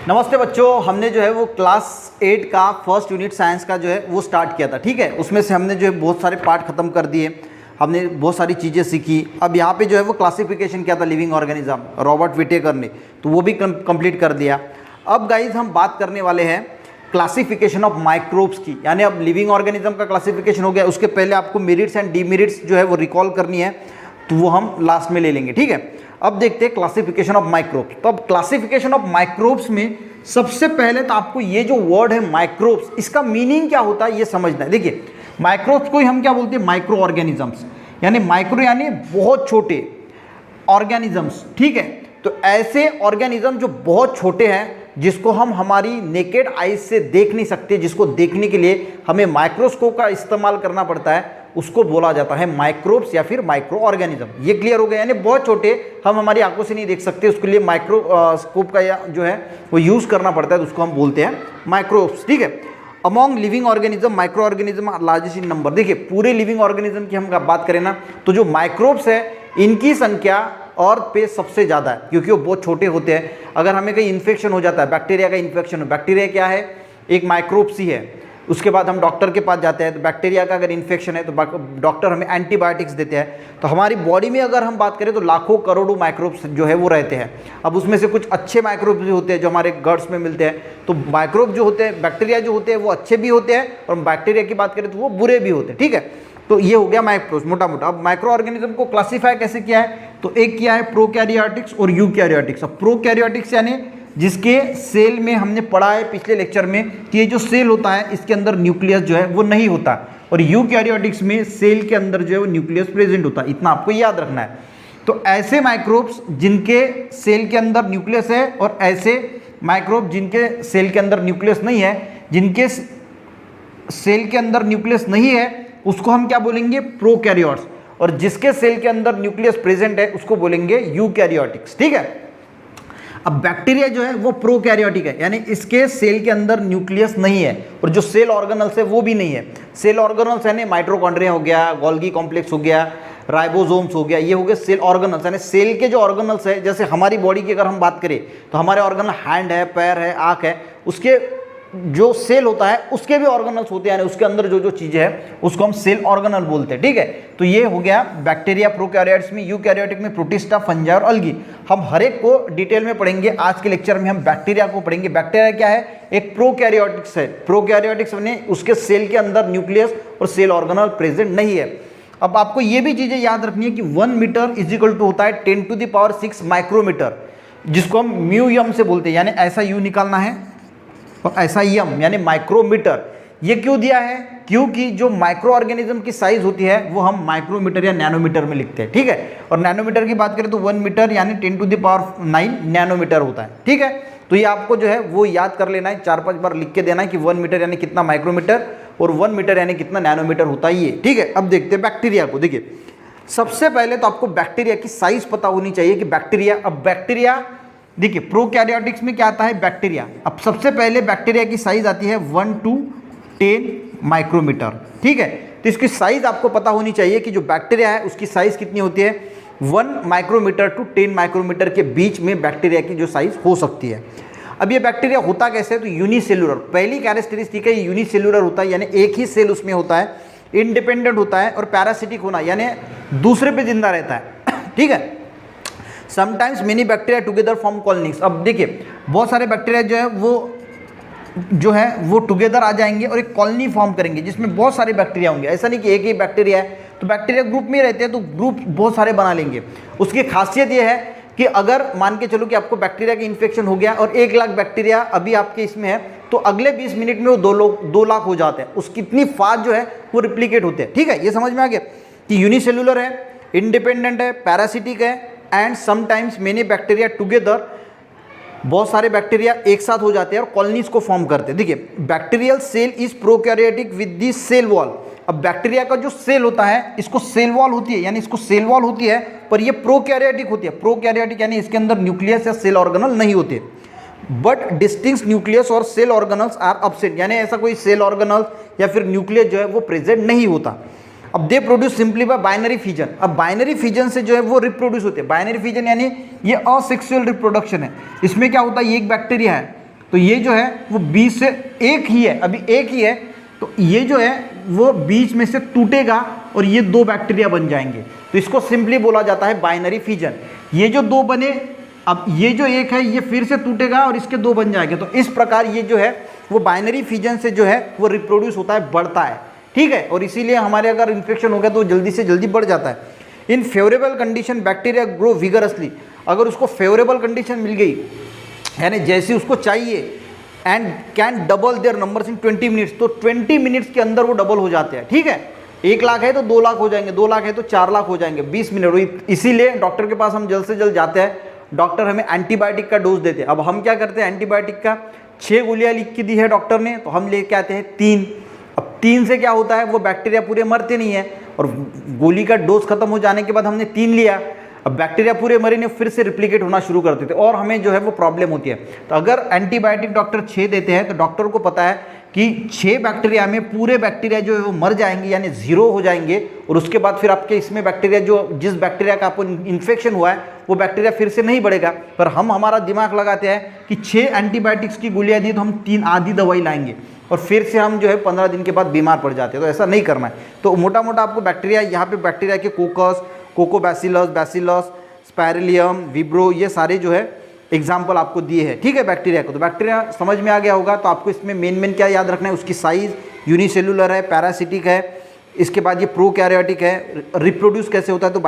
नमस्ते बच्चों, हमने जो है वो क्लास 8 का फर्स्ट यूनिट साइंस का जो है वो स्टार्ट किया था। ठीक है, उसमें से हमने जो है बहुत सारे पार्ट खत्म कर दिए, हमने बहुत सारी चीज़ें सीखी। अब यहाँ पे जो है वो क्लासिफिकेशन किया था लिविंग ऑर्गेनिज्म, रॉबर्ट विटेकर ने, तो वो भी कंप्लीट कर दिया। अब गाइज हम बात करने वाले हैं क्लासिफिकेशन ऑफ माइक्रोब्स की, यानी अब लिविंग ऑर्गेनिज्म का क्लासिफिकेशन हो गया। उसके पहले आपको मेरिट्स एंड डीमेरिट्स जो है वो रिकॉल करनी है, तो वो हम लास्ट में ले लेंगे। ठीक है, अब देखते हैं क्लासिफिकेशन ऑफ माइक्रोब्स। तो अब क्लासिफिकेशन ऑफ माइक्रोब्स में सबसे पहले तो आपको ये जो वर्ड है माइक्रोब्स, इसका मीनिंग क्या होता है ये समझना है। देखिए, माइक्रोब्स को ही हम क्या बोलते हैं, माइक्रो ऑर्गेनिजम्स, यानी माइक्रो यानी बहुत छोटे ऑर्गेनिजम्स। ठीक है, तो ऐसे ऑर्गेनिज्म जो बहुत छोटे हैं, जिसको हम हमारी नेकेड आइज से देख नहीं सकते, जिसको देखने के लिए हमें माइक्रोस्कोप का इस्तेमाल करना पड़ता है, उसको बोला जाता है माइक्रोब्स या फिर माइक्रो ऑर्गेनिज्म। ये क्लियर हो गया, यानी बहुत छोटे, हम हमारी आंखों से नहीं देख सकते, उसके लिए माइक्रोस्कोप का जो है वो यूज़ करना पड़ता है, तो उसको हम बोलते हैं माइक्रोब्स। ठीक है, among living organism micro organism largest in number. देखिए, पूरे लिविंग ऑर्गेनिज्म की हम बात करें ना, तो जो माइक्रोब्स है इनकी संख्या और पे सबसे ज़्यादा है, क्योंकि वो बहुत छोटे होते हैं। अगर हमें कहीं इन्फेक्शन हो जाता है, बैक्टीरिया का इन्फेक्शन हो, बैक्टीरिया क्या है, एक माइक्रोब्स ही है। उसके बाद हम डॉक्टर के पास जाते हैं, तो बैक्टीरिया का अगर इन्फेक्शन है तो डॉक्टर हमें एंटीबायोटिक्स देते हैं। तो हमारी बॉडी में अगर हम बात करें तो लाखों करोड़ों माइक्रोब्स जो है वो रहते हैं। अब उसमें से कुछ अच्छे माइक्रोब्स भी होते हैं जो हमारे गट्स में मिलते हैं। तो माइक्रोब जो होते हैं, बैक्टीरिया जो होते हैं वो अच्छे भी होते हैं, और बैक्टीरिया की बात करें तो वो बुरे भी होते हैं। ठीक है, तो ये हो गया माइक्रोब्स मोटा मोटा। अब माइक्रो ऑर्गेनिज्म को क्लासीफाई कैसे किया है, तो एक किया है प्रोकैरियोटिक्स और यूकैरियोटिक्स। अब प्रोकैरियोटिक्स यानी जिसके सेल में हमने पढ़ा है पिछले लेक्चर में कि ये जो सेल होता है इसके अंदर न्यूक्लियस जो है वो नहीं होता, और यूकैरियोटिक्स में सेल के अंदर जो है वो न्यूक्लियस प्रेजेंट होता है। इतना आपको याद रखना है। तो ऐसे माइक्रोब्स जिनके सेल के अंदर न्यूक्लियस है, और ऐसे माइक्रोब जिनके सेल के अंदर न्यूक्लियस नहीं है, जिनके सेल के अंदर न्यूक्लियस नहीं है उसको हम क्या बोलेंगे, प्रोकैरियोट्स, और जिसके सेल के अंदर न्यूक्लियस प्रेजेंट है उसको बोलेंगे यूकैरियोटिक्स। ठीक है, अब बैक्टीरिया जो है वो प्रोकैरियोटिक है, यानी इसके सेल के अंदर न्यूक्लियस नहीं है, और जो सेल ऑर्गेनल्स है वो भी नहीं है। सेल ऑर्गेनल्स यानी माइटोकॉन्ड्रिया हो गया, गोल्गी कॉम्प्लेक्स हो गया, राइबोसोम्स हो गया, ये हो गए सेल ऑर्गेनल्स। यानी सेल के जो ऑर्गेनल्स है, जैसे हमारी बॉडी की अगर हम बात करें तो हमारे ऑर्गेनल हैंड है, पैर है, आँख है, उसके जो सेल होता है उसके भी ऑर्गेनल्स होते हैं, यानी उसके अंदर जो जो चीज़ें है उसको हम सेल ऑर्गेनल बोलते हैं। ठीक है, तो ये हो गया बैक्टीरिया प्रोकैरियोट्स में। यूकैरियोटिक में प्रोटिस्टा, फंजाई और अल्गी। हम हर एक को डिटेल में पढ़ेंगे। आज के लेक्चर में हम बैक्टीरिया को पढ़ेंगे। बैक्टीरिया क्या है, एक प्रोकैरियोटिक्स है। प्रोकैरियोटिक्स यानी उसके सेल के अंदर न्यूक्लियस और सेल ऑर्गेनल प्रेजेंट नहीं है। अब आपको ये भी चीज़ें याद रखनी है कि 1 मीटर इज इक्वल टू होता है 10⁶ माइक्रोमीटर, जिसको हम म्यूयम से बोलते हैं, यानी ऐसा यू निकालना है और ऐसा यम यानी माइक्रोमीटर। ये क्यों दिया है, क्योंकि जो माइक्रो ऑर्गेनिज्म की साइज होती है वो हम माइक्रोमीटर या नैनोमीटर में लिखते हैं। ठीक है, और नैनोमीटर की बात करें तो 1 मीटर यानी 10⁹ नैनोमीटर होता है। ठीक है, तो ये आपको जो है वो याद कर लेना है, 4-5 बार लिख के देना है कि 1 मीटर यानी कितना माइक्रोमीटर और 1 मीटर यानी कितना नैनोमीटर होता है ये। ठीक है, अब देखते हैं बैक्टीरिया को। देखिए, सबसे पहले तो आपको बैक्टीरिया की साइज पता होनी चाहिए कि बैक्टीरिया, अब बैक्टीरिया देखिए प्रोकैरियोटिक्स में क्या आता है, बैक्टीरिया। अब सबसे पहले बैक्टीरिया की साइज आती है 1 to 10 माइक्रोमीटर। ठीक है, तो इसकी साइज आपको पता होनी चाहिए कि जो बैक्टीरिया है उसकी साइज कितनी होती है, 1 माइक्रोमीटर to 10 माइक्रोमीटर के बीच में बैक्टीरिया की जो साइज हो सकती है। अब ये बैक्टीरिया होता कैसे है, तो यूनिसेलुलर, पहली कैरेक्टरिस्टिक है यूनिसेलुलर होता है, यानी एक ही सेल उसमें होता है, इंडिपेंडेंट होता है, और पैरासिटिक होना यानी दूसरे पे जिंदा रहता है। ठीक है, sometimes many bacteria together form colonies. अब देखिए, बहुत सारे बैक्टीरिया जो है वो टुगेदर आ जाएंगे और एक कॉलोनी फॉर्म करेंगे जिसमें बहुत सारे बैक्टीरिया होंगे। ऐसा नहीं कि एक ही बैक्टीरिया है, तो बैक्टीरिया ग्रुप में रहते हैं तो ग्रुप बहुत सारे बना लेंगे। उसकी खासियत ये है कि अगर मान के चलो कि आपको बैक्टीरिया की इन्फेक्शन हो गया और 1 लाख बैक्टीरिया अभी आपके इसमें है, तो अगले 20 मिनट में वो 2 लाख हो जाते हैं। उसकी इतनी फास्ट जो है वो रिप्लीकेट होते हैं। ठीक है, ये समझ में आ गया कि यूनिसेलुलर है, इंडिपेंडेंट है, पैरासिटिक है, and sometimes many bacteria together, बहुत सारे बैक्टीरिया एक साथ हो जाते हैं और कॉलोनीज को फॉर्म करते हैं। देखिए, bacterial cell is prokaryotic with the cell wall. अब बैक्टीरिया का जो सेल होता है इसको सेल वॉल होती है, यानी इसको सेल वॉल होती है, पर ये प्रोकैरियोटिक होती है। प्रोकैरियोटिक यानी इसके अंदर न्यूक्लियस या सेल ऑर्गेनल नहीं होते, बट डिस्टिंक्ट न्यूक्लियस और सेल ऑर्गेनल्स आर अब्सेंट, यानी ऐसा कोई सेल ऑर्गेनल या फिर न्यूक्लियस जो है वो प्रेजेंट नहीं होता। अब they produce simply by binary fission. अब बाइनरी फिजन से जो है वो रिप्रोड्यूस होते हैं। बाइनरी फिजन यानी ये असेक्सुअल रिप्रोडक्शन है। इसमें क्या होता है, ये एक बैक्टीरिया है, तो ये जो है वो 20 से एक ही है, अभी एक ही है, तो ये जो है वो बीच में से टूटेगा और ये 2 बैक्टीरिया बन जाएंगे। तो इसको सिंपली बोला जाता है बाइनरी फिजन। ये जो 2 बने, अब ये जो एक है ये फिर से टूटेगा और इसके 2 बन जाएंगे। तो इस प्रकार ये जो है वो बाइनरी फिजन से जो है वो रिप्रोड्यूस होता है, बढ़ता है, ठीक है। और इसीलिए हमारे अगर इन्फेक्शन हो गया तो जल्दी से जल्दी बढ़ जाता है। इन favourable condition bacteria grow vigorously, अगर उसको फेवरेबल कंडीशन मिल गई यानी जैसी उसको चाहिए, and can double their numbers in 20 minutes, तो 20 मिनट्स के अंदर वो डबल हो जाते हैं, ठीक है। 1 लाख है तो 2 लाख हो जाएंगे, 2 लाख है तो 4 लाख हो जाएंगे 20 मिनट। इसीलिए डॉक्टर के पास हम जल्द से जल्द जाते हैं, डॉक्टर हमें एंटीबायोटिक का डोज देते हैं। अब हम क्या करते हैं, एंटीबायोटिक का 6 गोलियां लिख के दी है डॉक्टर ने, तो हम लेके आते हैं 3। अब 3 से क्या होता है, वो बैक्टीरिया पूरे मरते नहीं है, और गोली का डोज खत्म हो जाने के बाद हमने 3 लिया, अब बैक्टीरिया पूरे मरे नहीं, फिर से रिप्लिकेट होना शुरू कर देते और हमें जो है वो प्रॉब्लम होती है। तो अगर एंटीबायोटिक डॉक्टर 6 देते हैं तो डॉक्टर को पता है कि 6 बैक्टीरिया में पूरे बैक्टीरिया जो है वो मर जाएंगे यानी 0 हो जाएंगे, और उसके बाद फिर आपके इसमें बैक्टीरिया जो जिस बैक्टीरिया का आपको इन्फेक्शन हुआ है वो बैक्टीरिया फिर से नहीं बढ़ेगा। पर हम हमारा दिमाग लगाते हैं कि 6 एंटीबायोटिक्स की गोलियां दी तो हम 3 आधी दवाई लाएंगे और फिर से हम जो है 15 दिन के बाद बीमार पड़ जाते हैं। तो ऐसा नहीं करना है। तो मोटा मोटा आपको बैक्टीरिया, यहाँ पे बैक्टीरिया के कोकस, कोकोबैसिलस, बैसिलस, स्पाइरेलियम, विब्रो, ये सारे जो है एग्जाम्पल आपको दिए हैं, ठीक है, बैक्टीरिया को। तो बैक्टीरिया समझ में आ गया होगा। तो आपको इसमें मेन क्या याद रखना है, उसकी साइज, यूनिसेलुलर है, पैरासिटिक है, इसके बाद ये प्रोकैरियोटिक है, रिप्रोड्यूस कैसे होता है, तो